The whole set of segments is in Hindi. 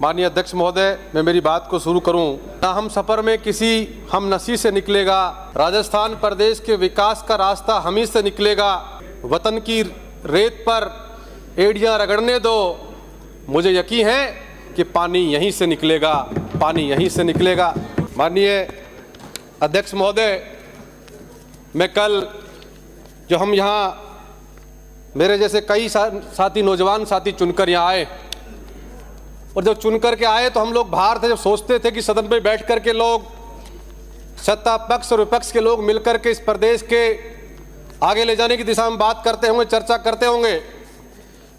माननीय अध्यक्ष महोदय, मैं मेरी बात को शुरू करूं। ना हम सफर में किसी हम नसी से निकलेगा, राजस्थान प्रदेश के विकास का रास्ता हम ही से निकलेगा। वतन की रेत पर एड़ियां रगड़ने दो, मुझे यकीन है कि पानी यहीं से निकलेगा, पानी यहीं से निकलेगा। माननीय अध्यक्ष महोदय, मैं कल जो हम यहाँ मेरे जैसे कई साथी नौजवान साथी चुनकर यहाँ आए, और जब चुनकर के आए तो हम लोग बाहर थे, जब सोचते थे कि सदन में बैठ कर के लोग सत्ता पक्ष और विपक्ष के लोग मिलकर के इस प्रदेश के आगे ले जाने की दिशा में बात करते होंगे, चर्चा करते होंगे,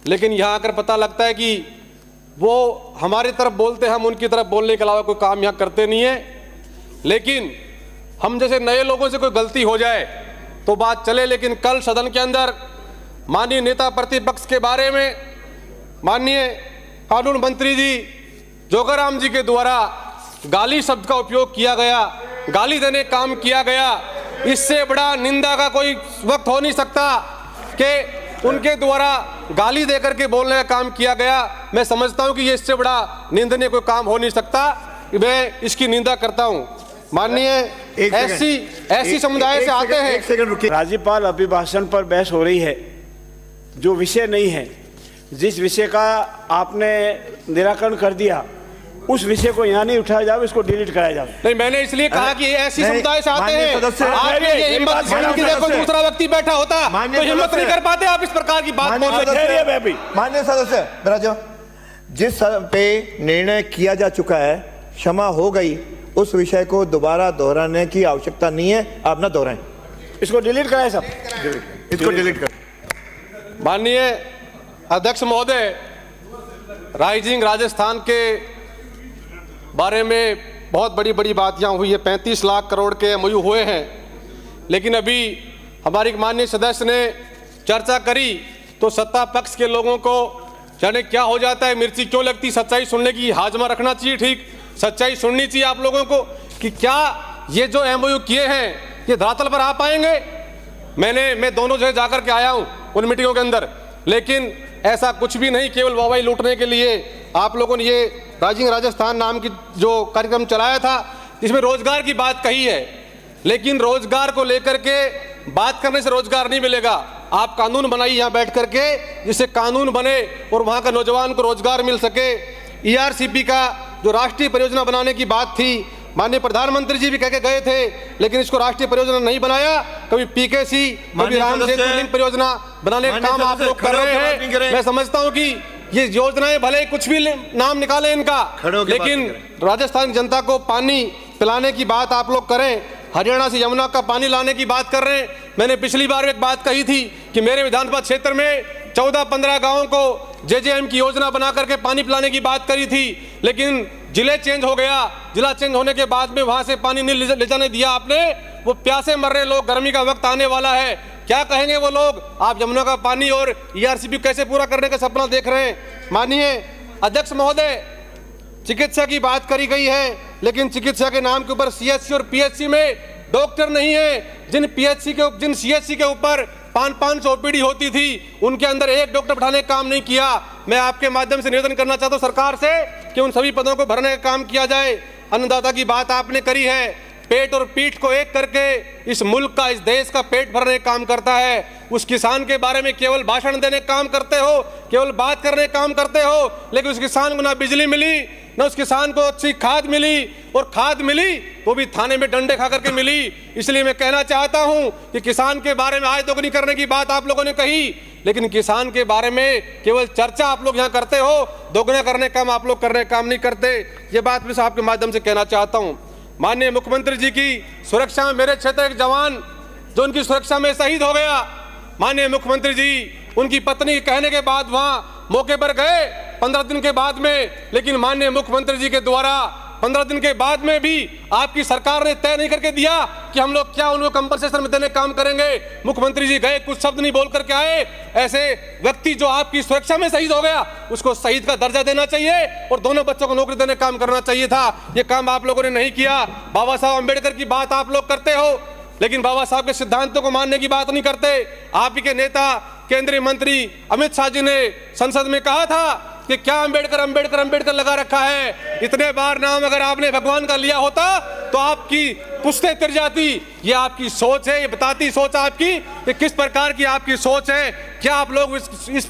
लेकिन यहाँ आकर पता लगता है कि वो हमारी तरफ बोलते हैं, हम उनकी तरफ बोलने के अलावा कोई काम यहाँ करते नहीं है। लेकिन हम जैसे नए लोगों से कोई गलती हो जाए तो बात चले, लेकिन कल सदन के अंदर माननीय नेता प्रतिपक्ष के बारे में माननीय कानून मंत्री जी जोगाराम जी के द्वारा गाली शब्द का उपयोग किया गया, गाली देने काम किया गया। इससे बड़ा निंदा का कोई वक्त हो नहीं सकता कि उनके द्वारा गाली देकर के बोलने का काम किया गया। मैं समझता हूं कि ये इससे बड़ा निंदनीय कोई काम हो नहीं सकता, मैं इसकी निंदा करता हूं। माननीय ऐसी समुदाय से आते हैं। राज्यपाल अभिभाषण पर बहस हो रही है, जो विषय नहीं है, जिस विषय का आपने निराकरण कर दिया उस विषय को यहाँ नहीं उठाया जाए, इसको डिलीट कराया जाए। नहीं, मैंने इसलिए कहा कि ऐसी समुदाय से आते हैं। आपने ये हिम्मत की जगह कोई दूसरा व्यक्ति बैठा होता तो हिम्मत नहीं कर पाते आप इस प्रकार की बात बोलते। माननीय सदस्य, मेरा जो जिस पे निर्णय किया जा चुका है, क्षमा हो गई, उस विषय को दोबारा दोहराने की आवश्यकता नहीं है, आप ना दोहराएं। इसको डिलीट कराएं सब, इसको डिलीट कर। माननीय अध्यक्ष महोदय, राइजिंग राजस्थान के बारे में बहुत बड़ी बड़ी बात यहाँ हुई है। 35 लाख करोड़ के एमओयू हुए हैं, लेकिन अभी हमारी माननीय सदस्य ने चर्चा करी तो सत्ता पक्ष के लोगों को जाने क्या हो जाता है, मिर्ची क्यों लगती। सच्चाई सुनने की हाजमा रखना चाहिए, ठीक सच्चाई सुननी चाहिए आप लोगों को कि क्या ये जो एमओयू किए हैं ये धरातल पर आ पाएंगे। मैं दोनों जगह जाकर के आया हूँ उन मीटिंगों के अंदर, लेकिन ऐसा कुछ भी नहीं, केवल वाहवाही लूटने के लिए आप लोगों ने ये राइजिंग राजस्थान नाम की जो कार्यक्रम चलाया था, जिसमें रोजगार की बात कही है, लेकिन रोजगार को लेकर के बात करने से रोजगार नहीं मिलेगा। आप कानून बनाइए यहाँ बैठ करके, जिससे कानून बने और वहाँ का नौजवान को रोजगार मिल सके। ERCP का जो राष्ट्रीय परियोजना बनाने की बात थी, माननीय प्रधानमंत्री जी भी कह के गए थे, लेकिन इसको राष्ट्रीय परियोजना नहीं बनाया। कभी PKC, कभी राम सेतु लिंक परियोजना बनाने का काम आप लोग कर रहे हैं। मैं समझता हूं कि ये योजनाएं भले कुछ भी नाम निकाले इनका, लेकिन राजस्थान जनता को पानी पिलाने की बात आप लोग करें। हरियाणा से यमुना का पानी लाने की बात कर रहे हैं। मैंने पिछली बार एक बात कही थी कि मेरे विधानसभा क्षेत्र में 14-15 गाँवों को JJM की योजना बना करके पानी पिलाने की बात करी थी, लेकिन जिले चेंज हो गया। जिला चेंज होने के बाद में वहां से पानी नहीं ले जाने दिया आपने। वो प्यासे मर रहे लोग, गर्मी का वक्त आने वाला है, क्या कहेंगे वो लोग। आप यमुना का पानी और ERCP कैसे पूरा करने का सपना देख रहे हैं। माननीय अध्यक्ष महोदय, चिकित्सा की बात करी गई है, लेकिन चिकित्सा के नाम के ऊपर CHC और PHC में डॉक्टर नहीं है। जिन CHC के ऊपर 500 OPD होती थी, उनके अंदर एक डॉक्टर बैठाने का काम नहीं किया। मैं आपके माध्यम से निवेदन करना चाहता हूं सरकार से कि उन सभी पदों को भरने का काम किया जाए। अन्नदाता की बात आपने करी है, पेट और पीठ को एक करके इस मुल्क का, इस देश का पेट भरने का काम करता है। उस किसान के बारे में केवल भाषण देने का काम करते हो, केवल बात करने का काम करते हो, लेकिन उस किसान को ना बिजली मिली, ना उस किसान को अच्छी खाद मिली, और खाद मिली वो भी थाने में डंडे खा करके मिली। इसलिए मैं कहना चाहता हूं कि किसान के बारे में आय दोगुनी करने की बात आप लोगों ने कही, लेकिन किसान के बारे में केवल चर्चा आप लोग यहाँ करते हो, दोगुना करने का काम आप लोग करने का काम नहीं करते। ये बात मैं आपके माध्यम से कहना चाहता हूँ। माननीय मुख्यमंत्री जी की सुरक्षा में मेरे क्षेत्र एक जवान जो उनकी सुरक्षा में शहीद हो गया, माननीय मुख्यमंत्री जी उनकी पत्नी के कहने के बाद वहां मौके पर गए 15 दिन के बाद में, लेकिन माननीय मुख्यमंत्री जी के द्वारा 15 दिन के बाद में भी आपकी सरकार ने तय नहीं करके दिया कि हम लोग क्या उनको कंपनसेशन में देने काम करेंगे। मुख्यमंत्री जी गए, कुछ शब्द नहीं बोल करके आए। ऐसे व्यक्ति जो आपकी सुरक्षा में शहीद हो गया, उसको शहीद का दर्जा देना चाहिए और दोनों बच्चों को नौकरी देने का काम करना चाहिए था। ये काम आप लोगों ने नहीं किया। बाबा साहब अम्बेडकर की बात आप लोग करते हो, लेकिन बाबा साहब के सिद्धांतों को मानने की बात नहीं करते। आप ही के नेता केंद्रीय मंत्री अमित शाह जी ने संसद में कहा था कि क्या अंबेडकर अंबेडकर अंबेडकर लगा रखा है। इतने बार नाम अगर आपने भगवान का लिया होता तो आपकी पुश्ते तिर जाती। ये आपकी सोच है, ये बताती सोच आपकी कि किस प्रकार की आपकी सोच है। क्या आप लोग इस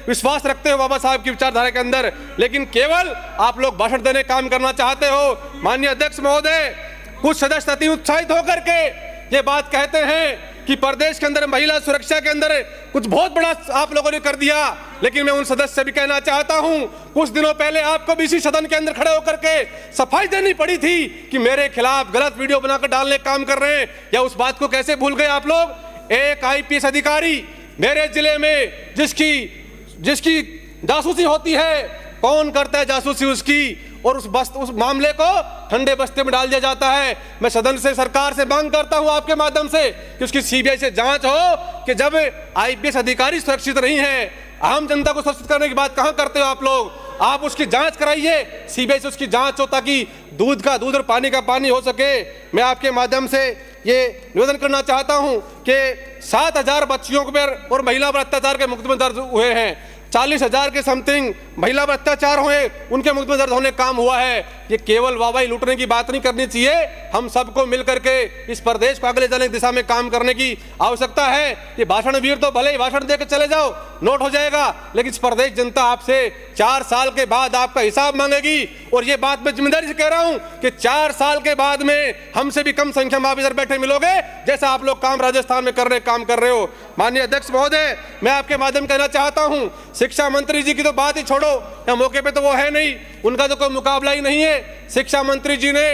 विश्वास रखते हो बाबा साहब की विचारधारा के अंदर, लेकिन केवल आप लोग भाषण देने काम करना चाहते हो। माननीय अध्यक्ष महोदय, कुछ सदस्य अति उत्साहित होकर के ये बात कहते हैं कि प्रदेश के अंदर महिला सुरक्षा के अंदर कुछ बहुत बड़ा आप लोगों ने कर दिया, लेकिन मैं उन सदस्य से भी कहना चाहता हूं, कुछ दिनों पहले आपको भी इसी सदन के अंदर खड़े होकर के सफाई देनी पड़ी थी कि मेरे खिलाफ गलत वीडियो बनाकर डालने का काम कर रहे हैं। या उस बात को कैसे भूल गए आप लोग। एक आईपीएस अधिकारी मेरे जिले में जिसकी जासूसी होती है, कौन करता है जासूसी उसकी, और उस मामले को ठंडे बस्ते में डाल दिया जाता है। मैं सदन से सरकार से मांग करता हूं आपके माध्यम से कि उसकी सीबीआई से जांच हो कि जब आईपीएस अधिकारी सुरक्षित नहीं है, आम जनता को सुरक्षित करने की बात कहां करते हो आप लोग। आप उसकी जांच कराइए, सीबीआई से उसकी जांच हो ताकि दूध का दूध और पानी का पानी हो सके। मैं आपके माध्यम से ये निवेदन करना चाहता हूं कि 7,000 बच्चियों पर और महिला पर अत्याचार के मुकदमे दर्ज हुए हैं। 40,000 के समथिंग महिला पर अत्याचार हुए, उनके मुकदमे दर्ज होने काम हुआ है। ये केवल वाहवाही लूटने की बात नहीं करनी चाहिए। हम सबको मिलकर के इस प्रदेश को आगे ले जाने की दिशा में काम करने की आवश्यकता है। ये भाषण वीर तो भले ही भाषण देकर चले जाओ, नोट हो जाएगा, लेकिन इस प्रदेश जनता आपसे 4 साल के बाद आपका हिसाब मांगेगी। और ये बात मैं जिम्मेदारी से कह रहा हूं कि 4 साल के बाद में हमसे भी कम संख्या में आप इधर बैठे मिलोगे, जैसा आप लोग काम राजस्थान में काम कर रहे हो। माननीय अध्यक्ष महोदय, मैं आपके माध्यम कहना चाहता हूं, शिक्षा मंत्री जी की तो बात ही छोड़ो, या मौके पे तो वो है नहीं, उनका तो कोई मुकाबला ही नहीं है। शिक्षा मंत्री जी ने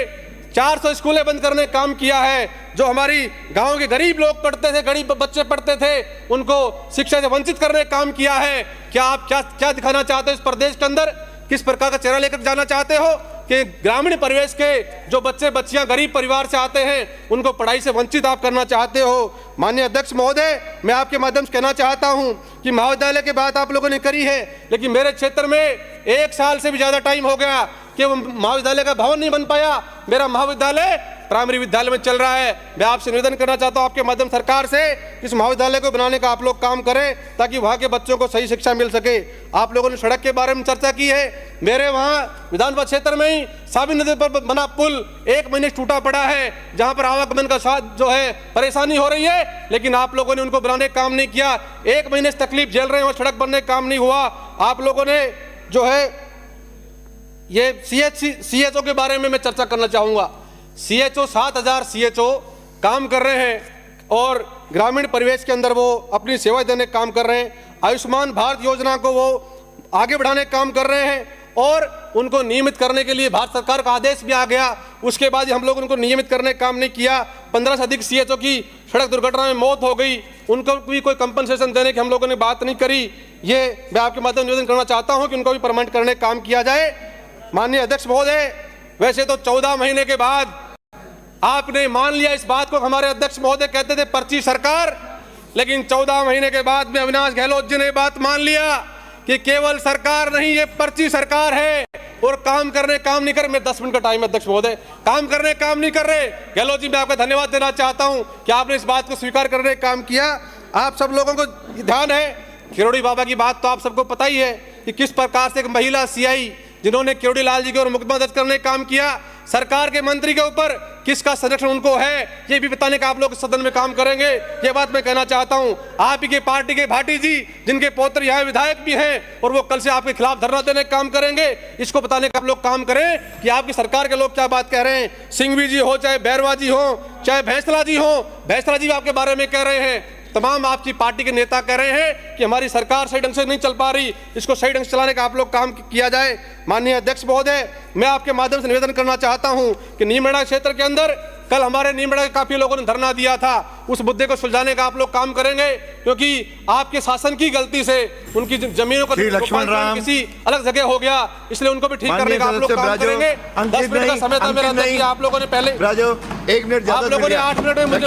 400 स्कूलें बंद करने का काम किया है। जो हमारी गांव के गरीब लोग पढ़ते थे, गरीब बच्चे पढ़ते थे, उनको शिक्षा से वंचित करने का काम किया है। क्या आप क्या दिखाना चाहते हो इस प्रदेश के अंदर, किस प्रकार का चेहरा लेकर जाना चाहते हो कि ग्रामीण परिवेश के जो बच्चे बच्चियां गरीब परिवार से आते हैं उनको पढ़ाई से वंचित आप करना चाहते हो। माननीय अध्यक्ष महोदय, मैं आपके माध्यम से कहना चाहता हूं कि महाविद्यालय की बात आप लोगों ने करी है, लेकिन मेरे क्षेत्र में 1 साल से भी ज्यादा टाइम हो गया कि वो महाविद्यालय का भवन नहीं बन पाया। मेरा महाविद्यालय प्राइमरी विद्यालय में चल रहा है। मैं आपसे निवेदन करना चाहता हूं आपके माध्यम सरकार से, इस महाविद्यालय को बनाने का आप लोग काम करें ताकि वहां के बच्चों को सही शिक्षा मिल सके। आप लोगों ने सड़क के बारे में चर्चा की है। मेरे वहां विधानसभा क्षेत्र में ही साबी नदी पर बना पुल 1 महीने से टूटा पड़ा है, जहां पर आवागमन का साथ जो है परेशानी हो रही है, लेकिन आप लोगों ने उनको बनाने का काम नहीं किया। 1 महीने से तकलीफ झेल रहे हैं, सड़क बनने का काम नहीं हुआ। आप लोगों ने जो है ये सीएचओ के बारे में मैं चर्चा करना चाहूंगा। सीएचओ 7,000 सीएचओ काम कर रहे हैं और ग्रामीण परिवेश के अंदर वो अपनी सेवा देने का काम कर रहे हैं। आयुष्मान भारत योजना को वो आगे बढ़ाने का काम कर रहे हैं और उनको नियमित करने के लिए भारत सरकार का आदेश भी आ गया। उसके बाद हम लोग उनको नियमित करने का काम नहीं किया। 15 से अधिक सीएचओ की सड़क दुर्घटना में मौत हो गई, उनको भी कोई कंपनसेशन देने की हम लोगों ने बात नहीं करी। ये मैं आपके माध्यम से निवेदन करना चाहता हूं कि उनको भी परमानेंट करने का काम किया जाए। माननीय अध्यक्ष महोदय, वैसे तो 14 महीने के बाद आपने मान लिया इस बात को, हमारे अध्यक्ष महोदय कहते थे पर्ची सरकार, लेकिन 14 महीने के बाद में अविनाश गहलोत जी ने बात मान लिया कि केवल सरकार नहीं, ये पर्ची सरकार है और काम नहीं कर। मैं 10 मिनट का टाइम अध्यक्ष महोदय, काम नहीं कर रहे। गहलोत जी, मैं आपका धन्यवाद देना चाहता हूं कि आपने इस बात को स्वीकार करने का काम किया। आप सब लोगों को ध्यान है, किरोड़ी बाबा की बात तो आप सबको पता ही है कि किस प्रकार से एक महिला सीआई जिन्होंने किरोड़ी लाल जी के ऊपर मुकदमा दर्ज करने का काम किया, सरकार के मंत्री के ऊपर किसका संरक्षण उनको है, ये भी बताने का आप लोग सदन में काम करेंगे। ये बात मैं कहना चाहता हूं। आप ही के पार्टी के भाटी जी, जिनके पौत्र यहाँ विधायक भी हैं और वो कल से आपके खिलाफ धरना देने का काम करेंगे, इसको बताने का आप लोग काम करें कि आपकी सरकार के लोग क्या बात कह रहे हैं। सिंघवी जी हो, चाहे बैरवा जी हो, चाहे भैंसला जी हो, भैंसला जी आपके बारे में कह रहे हैं, तमाम आपकी पार्टी के नेता कह रहे हैं कि हमारी सरकार सही ढंग से नहीं चल पा रही, इसको सही ढंग से चलाने का आप लोग काम किया जाए। माननीय अध्यक्ष महोदय, मैं आपके माध्यम से निवेदन करना चाहता हूं कि नीमड़ा क्षेत्र के अंदर कल हमारे नीमड़ा के काफी लोगों ने धरना दिया था, उस मुद्दे को सुलझाने का आप लोग काम करेंगे, क्योंकि आपके शासन की गलती से उनकी जमीनों को किसी अलग जगह हो गया, इसलिए उनको भी ठीक करने का आप लोग काम करेंगे। 10 मिनट का समय था मेरा, आप लोगों ने पहले 1 मिनट, आप लोगों ने 8 मिनट में मुझे